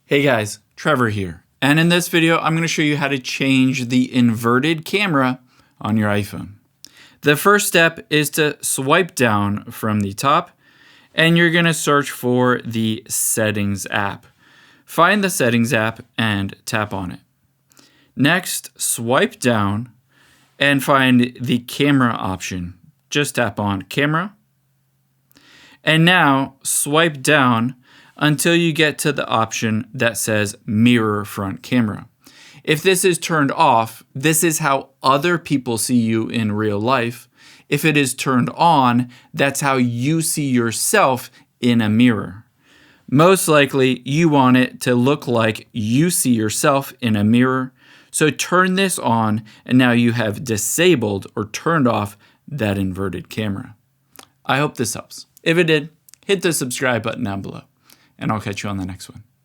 Hey guys, Trevor here. And in this video, I'm going to show you how to change the inverted camera on your iPhone. The first step is to swipe down from the top and you're going to search for the Settings app. Find the Settings app and tap on it. Next, swipe down and find the camera option. Just tap on Camera. And now swipe down until you get to the option that says Mirror Front Camera. If this is turned off, this is how other people see you in real life. If it is turned on, that's how you see yourself in a mirror. Most likely, you want it to look like you see yourself in a mirror. So turn this on, and now you have disabled or turned off that inverted camera. I hope this helps. If it did, hit the subscribe button down below, and I'll catch you on the next one.